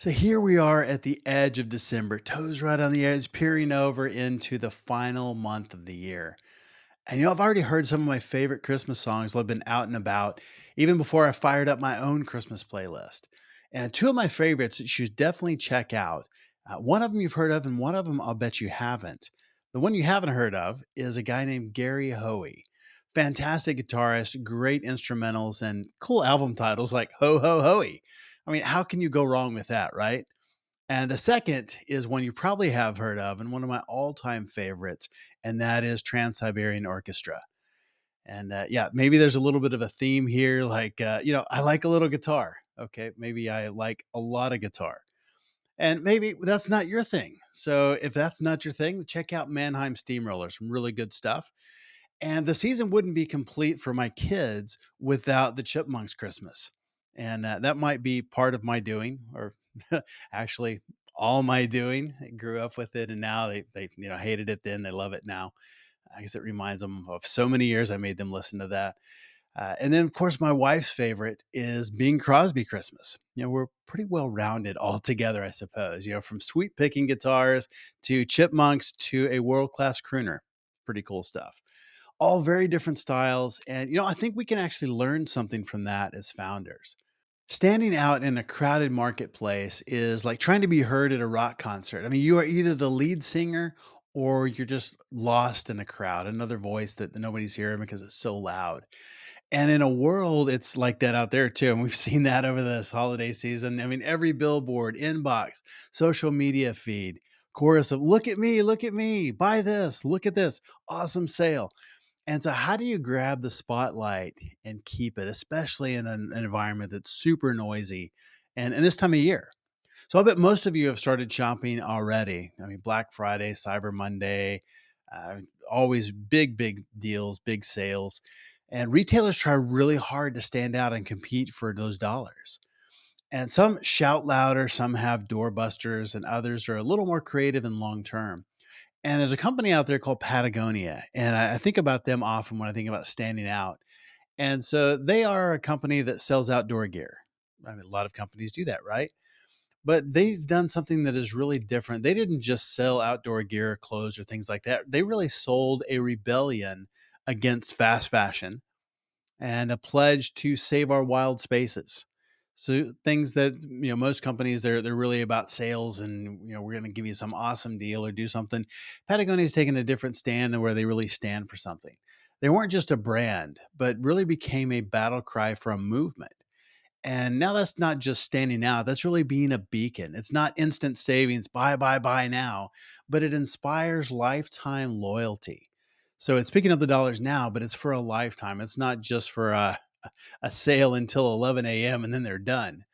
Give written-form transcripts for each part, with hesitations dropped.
So here we are at the edge of December, toes right on the edge, peering over into the final month of the year. And I've already heard some of my favorite Christmas songs while I've been out and about, even before I fired up my own Christmas playlist. And two of my favorites that you should definitely check out. One of them you've heard of, and one of them I'll bet you haven't. The one you haven't heard of is a guy named Gary Hoey. Fantastic guitarist, great instrumentals, and cool album titles like Ho Ho Hoey. I mean, how can you go wrong with that, right? And the second is one you probably have heard of and one of my all-time favorites, and that is Trans-Siberian Orchestra. And yeah, maybe there's a little bit of a theme here. I like a little guitar. Okay, maybe I like a lot of guitar, and maybe that's not your thing. So if that's not your thing, check out Mannheim Steamroller. Some really good stuff. And the season wouldn't be complete for my kids without the Chipmunks Christmas. And that might be part of my doing, or actually all my doing. I grew up with it, and now they hated it then. They love it now. I guess it reminds them of so many years I made them listen to that. And then, of course, my wife's favorite is Bing Crosby Christmas. We're pretty well rounded all together, I suppose. From sweet picking guitars to chipmunks to a world class crooner. Pretty cool stuff, all very different styles. And, I think we can actually learn something from that as founders. Standing out in a crowded marketplace is like trying to be heard at a rock concert. I mean, you are either the lead singer or you're just lost in a crowd, another voice that nobody's hearing because it's so loud. And in a world, it's like that out there too. And we've seen that over this holiday season. I mean, every billboard, inbox, social media feed, chorus of look at me, buy this, look at this, awesome sale. And so, how do you grab the spotlight and keep it, especially in an environment that's super noisy and this time of year? So, I bet most of you have started shopping already. I mean, Black Friday, Cyber Monday, always big deals, big sales. And retailers try really hard to stand out and compete for those dollars. And some shout louder, some have doorbusters, and others are a little more creative and long term. And there's a company out there called Patagonia, and I think about them often when I think about standing out. And so they are a company that sells outdoor gear. I mean, a lot of companies do that, right? But they've done something that is really different. They didn't just sell outdoor gear, clothes, or things like that. They really sold a rebellion against fast fashion and a pledge to save our wild spaces. So things that most companies they're really about sales and we're going to give you some awesome deal or do something. Patagonia's taken a different stand and where they really stand for something. They weren't just a brand, but really became a battle cry for a movement. And now that's not just standing out, that's really being a beacon. It's not instant savings, buy now, but it inspires lifetime loyalty. So it's picking up the dollars now, but it's for a lifetime. It's not just for a sale until 11 a.m. and then they're done.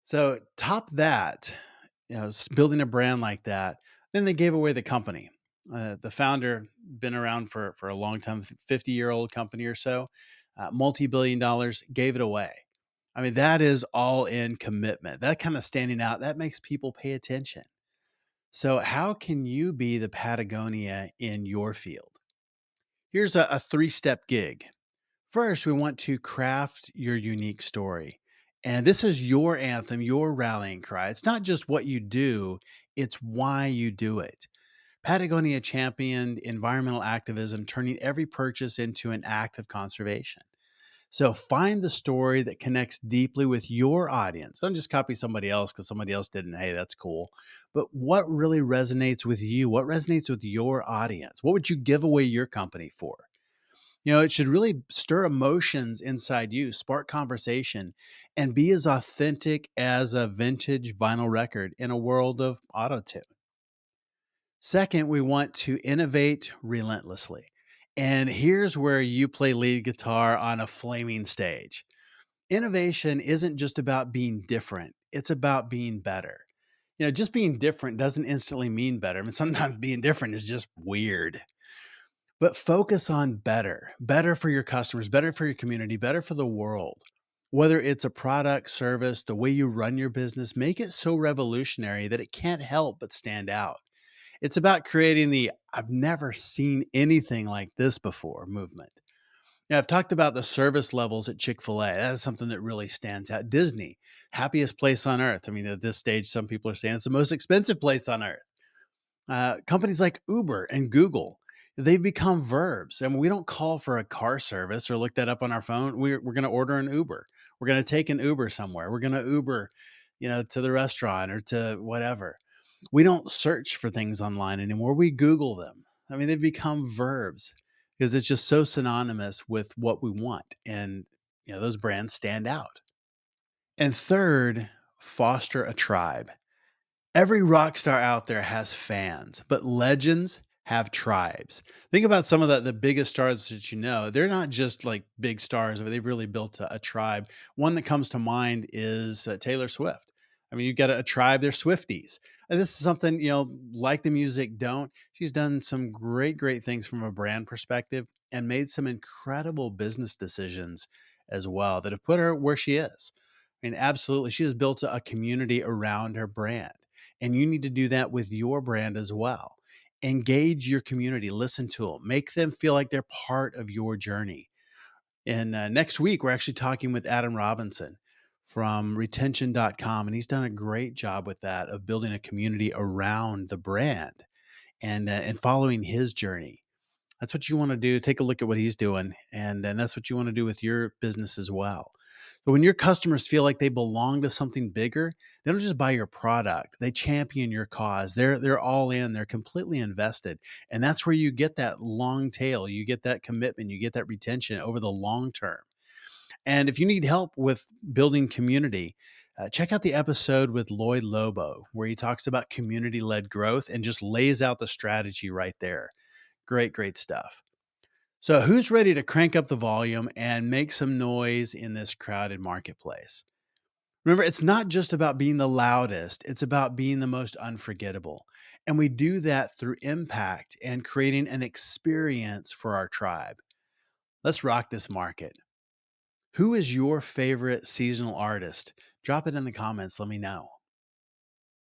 So top that, building a brand like that. Then they gave away the company. The founder been around for a long time, 50-year-old company or so, multi-billion dollars, gave it away. I mean, that is all in commitment. That kind of standing out, that makes people pay attention. So, how can you be the Patagonia in your field? Here's a three-step gig. First, we want to craft your unique story. And this is your anthem, your rallying cry. It's not just what you do, it's why you do it. Patagonia championed environmental activism, turning every purchase into an act of conservation. So find the story that connects deeply with your audience. Don't just copy somebody else because somebody else didn't. Hey, that's cool. But what really resonates with you? What resonates with your audience? What would you give away your company for? It should really stir emotions inside you, spark conversation, and be as authentic as a vintage vinyl record in a world of auto tune. Second, we want to innovate relentlessly. And here's where you play lead guitar on a flaming stage. Innovation isn't just about being different, it's about being better. Just being different doesn't instantly mean better. I mean, sometimes being different is just weird. But focus on better, better for your customers, better for your community, better for the world. Whether it's a product, service, the way you run your business, make it so revolutionary that it can't help but stand out. It's about creating the I've never seen anything like this before movement. Yeah, I've talked about the service levels at Chick-fil-A. That is something that really stands out. Disney, happiest place on earth. I mean, at this stage, some people are saying it's the most expensive place on earth. Companies like Uber and Google, they've become verbs. And we don't call for a car service or look that up on our phone. We're going to order an Uber. We're going to take an Uber somewhere. We're going to Uber, to the restaurant or to whatever. We don't search for things online anymore. We Google them. I mean, they've become verbs because it's just so synonymous with what we want. And, those brands stand out. And third, foster a tribe. Every rock star out there has fans, but legends have tribes. Think about some of the biggest stars that you know. They're not just like big stars, but they've really built a tribe. One that comes to mind is Taylor Swift. I mean, you've got a tribe, they're Swifties. And this is something, like the music, don't. She's done some great, great things from a brand perspective and made some incredible business decisions as well that have put her where she is. I mean, absolutely. She has built a community around her brand. And you need to do that with your brand as well. Engage your community, listen to them, make them feel like they're part of your journey. And next week, we're actually talking with Adam Robinson from retention.com. And he's done a great job with that of building a community around the brand and following his journey. That's what you want to do. Take a look at what he's doing, and that's what you want to do with your business as well. So when your customers feel like they belong to something bigger, they don't just buy your product. They champion your cause. They're all in. They're completely invested, and that's where you get that long tail. You get that commitment. You get that retention over the long term. And if you need help with building community, check out the episode with Lloyd Lobo, where he talks about community led growth and just lays out the strategy right there. Great, great stuff. So, who's ready to crank up the volume and make some noise in this crowded marketplace? Remember, it's not just about being the loudest, it's about being the most unforgettable. And we do that through impact and creating an experience for our tribe. Let's rock this market. Who is your favorite seasonal artist? Drop it in the comments. Let me know.